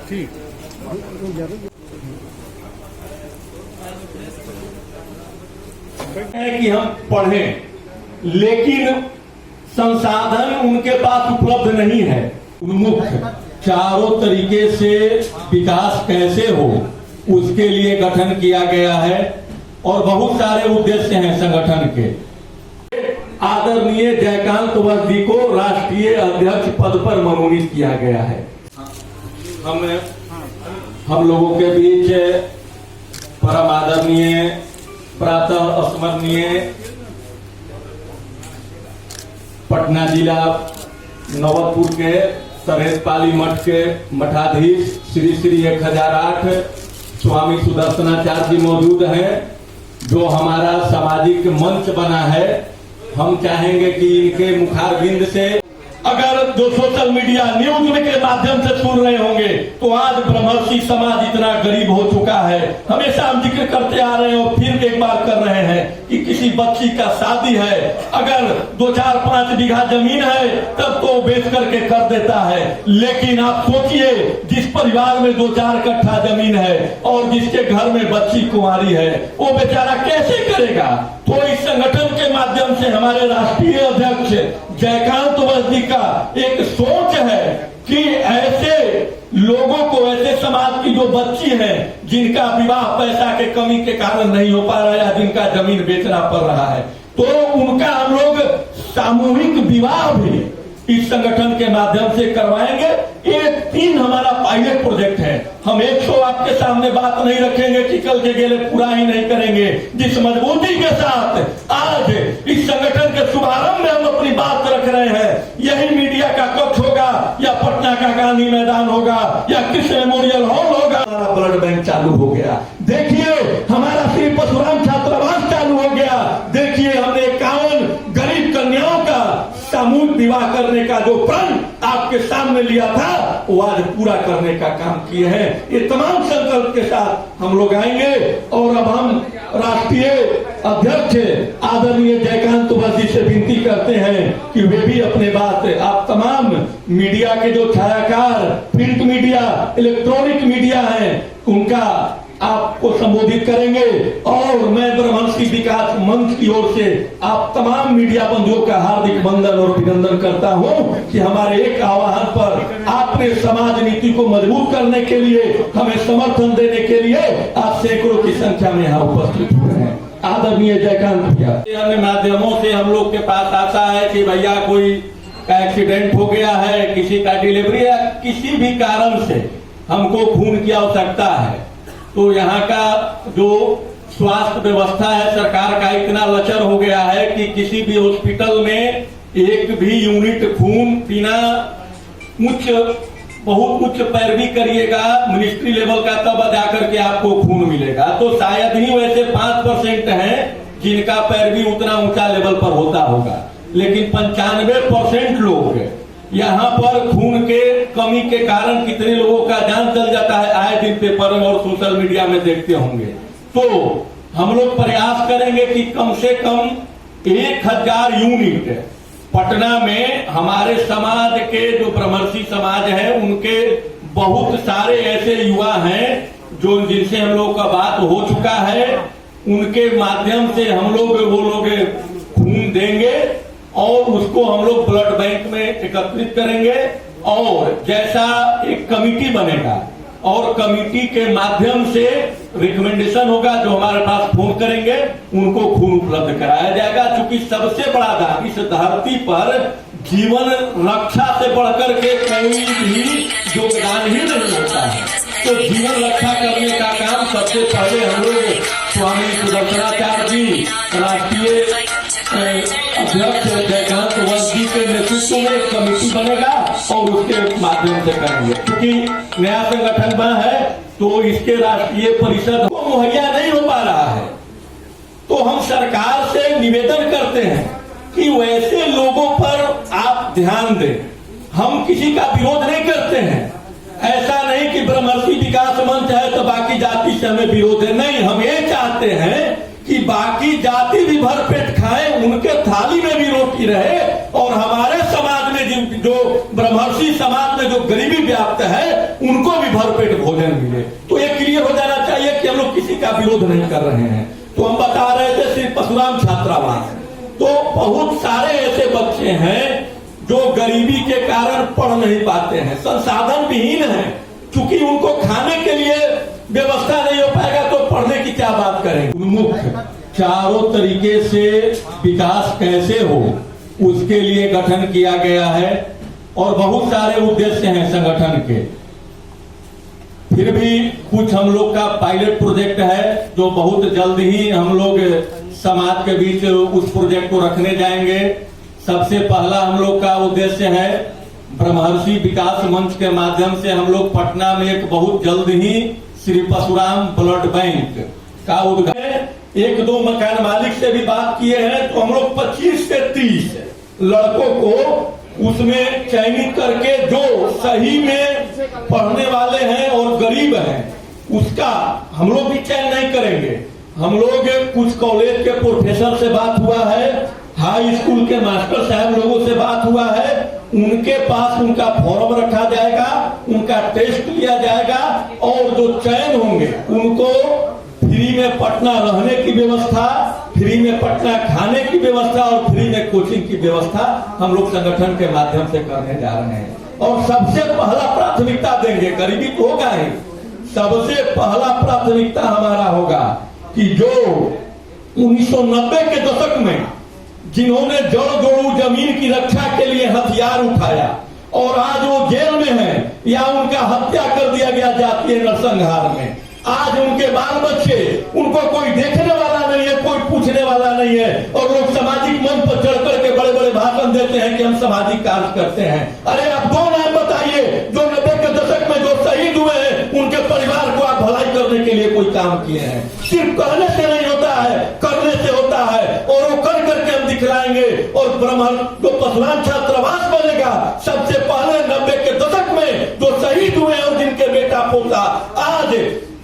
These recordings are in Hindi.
ठीक है कि हम पढ़ें, लेकिन संसाधन उनके पास उपलब्ध नहीं है। उन्मुख चारों तरीके से विकास कैसे हो उसके लिए गठन किया गया है और बहुत सारे उद्देश्य हैं संगठन के। आदरणीय जयकांत वर्दी को राष्ट्रीय अध्यक्ष पद पर मनोनीत किया गया है। हम लोगों के बीच परम आदरणीय प्रातः स्मरणीय पटना जिला नवतपुर के सरेतपाली मठ के मठाधीश श्री श्री 1008 स्वामी सुदर्शनाचार्य जी मौजूद हैं, जो हमारा सामाजिक मंच बना है। हम चाहेंगे कि इनके मुखारबिंद से, अगर जो सोशल मीडिया न्यूज के माध्यम से सुन रहे होंगे, तो आज ब्रह्मर्षि समाज इतना गरीब हो चुका है। हमेशा हम जिक्र करते आ रहे हैं और फिर एक बार कर रहे हैं कि किसी बच्ची का शादी है, अगर 2-4-5 बीघा जमीन है तब तो बेच करके कर देता है। लेकिन आप सोचिए, जिस परिवार में 2-4 कट्ठा जमीन है और जिसके घर में बच्ची कुंवारी है, वो बेचारा कैसे करेगा? तो इस संगठन के माध्यम से हमारे राष्ट्रीय अध्यक्ष जयकांत वर्दी का एक सोच है कि ऐसे लोगों को, ऐसे समाज की जो बच्ची हैं जिनका विवाह पैसा के कमी के कारण नहीं हो पा रहा है या जिनका जमीन बेचना पड़ रहा है, तो उनका हम लोग सामूहिक विवाह भी इस संगठन के माध्यम से करवाएंगे। ये 3 हमारा पायलट प्रोजेक्ट है। हम 100 आपके सामने बात नहीं रखेंगे कि कल के गेले पूरा ही नहीं करेंगे। जिस मजबूती के साथ आज इस संगठन के शुभारंभ में हम अपनी बात रख रहे हैं, यही मीडिया का कक्ष होगा या पटना का गांधी मैदान होगा या कृष्ण मेमोरियल हॉल होगा। हमारा ब्लड बैंक चालू हो गया। देखिए, हमारा श्री परशुराम छात्रावास चालू हो गया। देखिए, हमने 51 गरीब कन्याओं का सामूहिक विवाह करने का जो प्रण आपके सामने लिया था, वो आज पूरा करने का काम किए हैं। ये तमाम संकल्प के साथ हम लोग आएंगे और अब हम राष्ट्रीय अध्यक्ष आदरणीय जयकांत वर्दी से विनती करते हैं कि वे भी अपने बात, आप तमाम मीडिया के जो छायाकार, प्रिंट मीडिया, इलेक्ट्रॉनिक मीडिया है, उनका आपको संबोधित करेंगे। और मैं ब्रह्मर्षि विकास मंच की ओर से आप तमाम मीडिया बंधुओं का हार्दिक वंदन और अभिनंदन करता हूं कि हमारे एक आह्वान पर आपने समाज नीति को मजबूत करने के लिए, हमें समर्थन देने के लिए आप सैकड़ों की संख्या में यहाँ उपस्थित हुए हैं। आदरणीय जयकांत भैया, अन्य माध्यमों से हम लोग के पास आता है कि भैया कोई एक्सीडेंट हो गया है, किसी का डिलीवरी या किसी भी कारण से हमको खून की आवश्यकता है, तो यहाँ का जो स्वास्थ्य व्यवस्था है सरकार का इतना लचर हो गया है कि किसी भी हॉस्पिटल में एक भी यूनिट खून बिना बहुत उच्च पैरवी करिएगा मिनिस्ट्री लेवल का, तब जाकर के आपको खून मिलेगा। तो शायद ही वैसे 5% हैं जिनका पैरवी उतना ऊंचा लेवल पर होता होगा, लेकिन 95% लोग यहाँ पर खून के कमी के कारण कितने लोगों का जान चल जाता है, आए दिन पेपर में और सोशल मीडिया में देखते होंगे। तो हम लोग प्रयास करेंगे कि कम से कम 1000 यूनिट पटना में हमारे समाज के, जो ब्रह्मर्षि समाज है, उनके बहुत सारे ऐसे युवा हैं जो जिनसे हम लोग का बात हो चुका है, उनके माध्यम से हम लोग वो लोग खून देंगे और उसको हम लोग ब्लड बैंक में एकत्रित करेंगे। और जैसा एक कमिटी बनेगा और कमिटी के माध्यम से रिकमेंडेशन होगा, जो हमारे पास फोन करेंगे उनको खून उपलब्ध कराया जाएगा। क्योंकि सबसे बड़ा दान इस धरती पर जीवन रक्षा से बढ़कर के कोई भी योगदान ही नहीं होता है। तो जीवन रक्षा करने का काम सबसे पहले हम लोग स्वामी सुदर्शनाचार्य जी राष्ट्रीय अध्यक्ष जयकांत वर्दी के नेतृत्व में एक कमेटी बनेगा और उसके माध्यम से करेंगे। क्योंकि नया संगठन बना है तो इसके राष्ट्रीय परिषद को मुहैया नहीं हो पा रहा है, तो हम सरकार से निवेदन करते हैं कि वैसे लोगों पर आप ध्यान दें। हम किसी का विरोध नहीं करते हैं, ऐसा नहीं कि ब्रह्मर्षि विकास मंच है तो बाकी जाति से हमें विरोध है, नहीं। हम ये चाहते हैं कि बाकी जाति भी भरपेट खाए, उनके थाली में भी रोटी रहे और हमारे समाज में जो ब्रह्मर्षि समाज में जो गरीबी व्याप्त है उनको भी भरपेट भोजन मिले। तो ये क्लियर हो जाना चाहिए कि हम लोग किसी का विरोध नहीं कर रहे हैं। तो हम बता रहे थे श्री परशुराम छात्रावास, तो बहुत सारे ऐसे बच्चे हैं जो गरीबी के कारण पढ़ नहीं पाते हैं, संसाधन विहीन है, क्योंकि उनको खाने के लिए व्यवस्था नहीं हो पाएगा तो पढ़ने की क्या बात करेंगे। उन्मुख चारों तरीके से विकास कैसे हो उसके लिए गठन किया गया है और बहुत सारे उद्देश्य हैं संगठन के। फिर भी कुछ हम लोग का पायलट प्रोजेक्ट है जो बहुत जल्द ही हम लोग समाज के बीच उस प्रोजेक्ट को रखने जाएंगे। सबसे पहला हम लोग का उद्देश्य है ब्रह्मर्षि विकास मंच के माध्यम से हम लोग पटना में एक बहुत जल्द ही श्री परशुराम ब्लड बैंक का उद्घाटन, 1-2 मकान मालिक से भी बात किए हैं, तो हम लोग 25 से 30 लड़कों को उसमें चयनित करके जो सही में पढ़ने वाले हैं और गरीब हैं उसका हम लोग भी चयन नहीं करेंगे। हम लोग कुछ कॉलेज के प्रोफेसर से बात हुआ है, हाई स्कूल के मास्टर साहब लोगों से बात हुआ है, उनके पास उनका फॉर्म रखा जाएगा, उनका टेस्ट लिया जाएगा और जो चयन होंगे उनको फ्री में पटना रहने की व्यवस्था, फ्री में पटना खाने की व्यवस्था और फ्री में कोचिंग की व्यवस्था हम लोग संगठन के माध्यम से करने जा रहे हैं। और सबसे पहला प्राथमिकता देंगे, गरीबी तो होगा ही, सबसे पहला प्राथमिकता हमारा होगा कि जो 1990 के दशक में जिन्होंने जड़ जोड़ू जमीन की रक्षा के लिए हथियार उठाया और आज वो जेल में है या उनका हत्या कर दिया गया जातीय नरसंहार में, आज उनके बाल बच्चे, उनको कोई देखने वाला नहीं है, कोई पूछने वाला नहीं है और लोग सामाजिक मंच पर चढ़ करके बड़े बड़े भाषण देते हैं कि हम सामाजिक कार्य करते हैं। अरे आप 2 नाम बताइए जो 90 के दशक में जो शहीद हुए हैं उनके परिवार को आप भलाई करने के लिए कोई काम किए हैं। सिर्फ कहने से नहीं होता है, करने से होता है और वो कर करके हम दिखलाएंगे। और ब्रह्मांड जो परशुराम छात्रावास बनेगा सबसे पहले 90 के दशक में जो शहीद हुए और जिनके बेटा पोता आज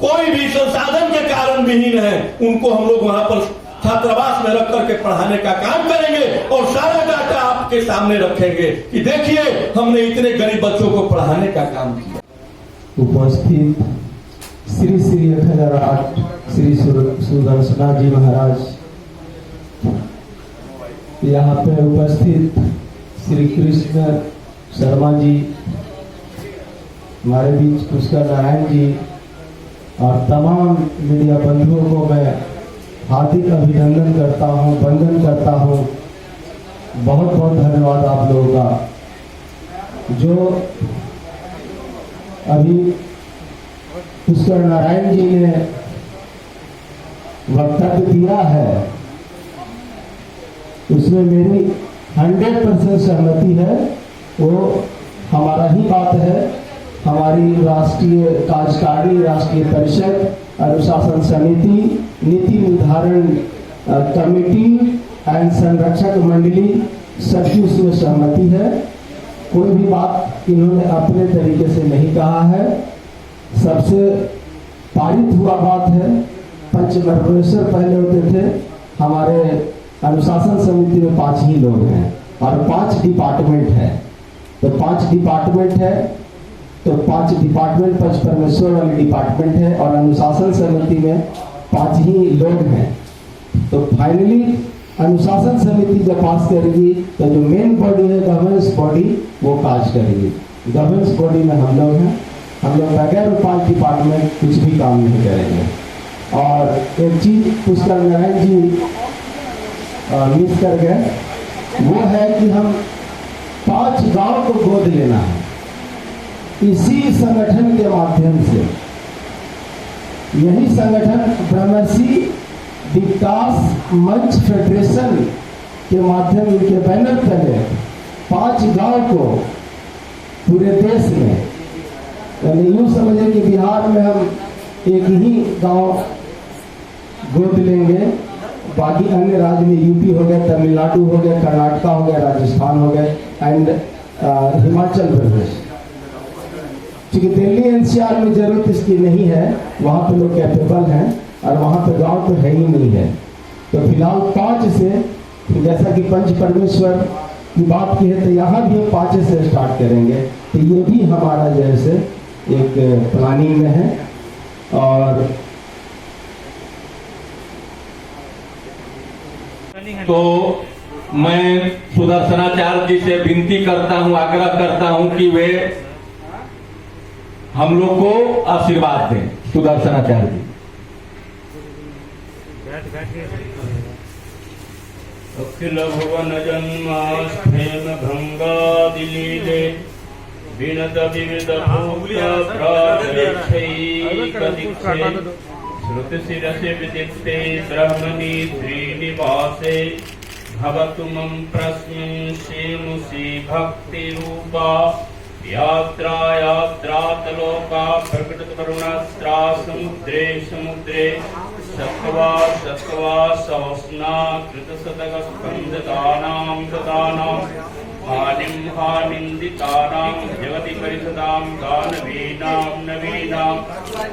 कोई भी संसाधन के कारण विहीन है उनको हम लोग वहां पर छात्रावास में रख करके पढ़ाने का काम करेंगे और सारा डाटा आपके सामने रखेंगे कि देखिए हमने इतने गरीब बच्चों को पढ़ाने का काम किया। उपस्थित श्री 1008 श्री सुदर्शना जी महाराज, यहाँ पे उपस्थित श्री कृष्ण शर्मा जी, हमारे बीच पुष्कर नारायण जी और तमाम मीडिया बंधुओं को मैं हार्दिक अभिनंदन करता हूँ, वंदन करता हूँ। बहुत बहुत धन्यवाद आप लोगों का। जो अभी पुष्कर नारायण जी ने वक्तव्य दिया है उसमें मेरी 100% सहमति है। वो हमारा ही बात है। हमारी राष्ट्रीय कार्यकारिणी, राष्ट्रीय परिषद, अनुशासन समिति, नीति निर्धारण कमेटी एंड संरक्षक मंडली सबकी उसमें सहमति है। कोई भी बात इन्होंने अपने तरीके से नहीं कहा है, सबसे पारित हुआ बात है। पंचमर्मेश्वर पहले होते थे, हमारे अनुशासन समिति में 5 ही लोग हैं और 5 डिपार्टमेंट है। तो 5 डिपार्टमेंट है तो 5 डिपार्टमेंट पंचमर्मेश्वर वाली डिपार्टमेंट है और अनुशासन समिति में 5 ही लोग हैं। तो फाइनली अनुशासन समिति जब पास करेगी तो जो मेन बॉडी है गवर्नेंस बॉडी वो काज करेगी। गवर्नेंस बॉडी में हम लोग हैं, हम लोग बगैर 5 डिपार्टमेंट कुछ भी काम नहीं करेंगे। और एक चीज पुष्कर नारायण जी मिस कर गए, वो है कि हम 5 गांव को गोद लेना है इसी संगठन के माध्यम से। यही संगठन ब्रह्मर्षि विकास मंच फेडरेशन के माध्यम के बैनर तले 5 गांव को पूरे देश में, यानी यूं समझे कि बिहार में हम एक ही गांव गोद लेंगे, बाकी अन्य राज्य में यूपी हो गया, तमिलनाडु हो गया, कर्नाटका हो गया, राजस्थान हो गया एंड हिमाचल प्रदेश। क्योंकि दिल्ली एनसीआर में जरूरत इसकी नहीं है, वहाँ पे लोग कैपेबल हैं और वहाँ पे गांव तो है ही नहीं है। तो फिलहाल 5 से, जैसा कि पंच परमेश्वर की बात की है तो यहाँ भी हम 5 से स्टार्ट करेंगे। तो ये भी हमारा जैसे एक प्लानिंग में है। और तो मैं सुदर्शनाचार्य जी से विनती करता हूं, आग्रह करता हूं कि वे हम लोग को आशीर्वाद दें। सुदर्शनाचार्य जी। अखिल भुवन जन्माष्टम भंगादिलीले विनत विविध श्रुत शिरसे विदिप्ते ब्रह्मणि श्रीनिवासे भवतु मम प्रश्नमुषि भक्ति रूपा यात्रा यात्रातलोका प्रकट करुणास्त्रा समुद्रे समुद्रे सत्वा सत्वा सवस्ना कृत सतग स्पंदतानां ददानां हानिं हानिंदितानां जगति परिसदां दानवीनां नवीनां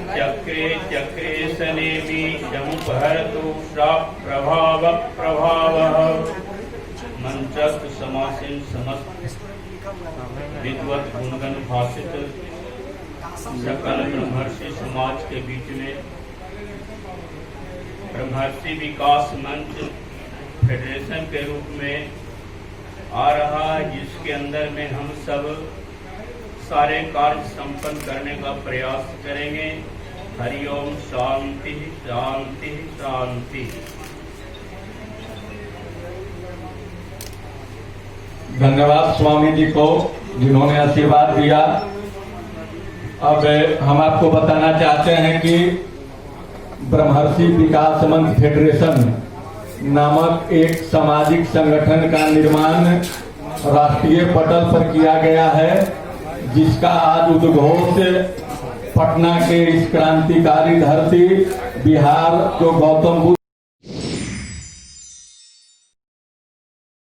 चक्रे चक्रे सनेमि समुपहरतु श्राप प्रभाव प्रभावः मंचस्थ समासीन समस्त विद्वत गुणगण भाषित सकल ब्रह्मर्षि समाज के बीच में ब्रह्मर्षि विकास मंच फेडरेशन के रूप में आ रहा है, जिसके अंदर में हम सब सारे कार्य संपन्न करने का प्रयास करेंगे। हरिओम शांति शांति शांति। धन्यवाद स्वामी जी को जिन्होंने आशीर्वाद दिया। अब हम आपको बताना चाहते हैं कि ब्रह्मर्षि विकास मंच फेडरेशन नामक एक सामाजिक संगठन का निर्माण राष्ट्रीय पटल पर किया गया है, जिसका आज उद्घोष पटना के इस क्रांतिकारी धरती बिहार जो गौतम बुद्ध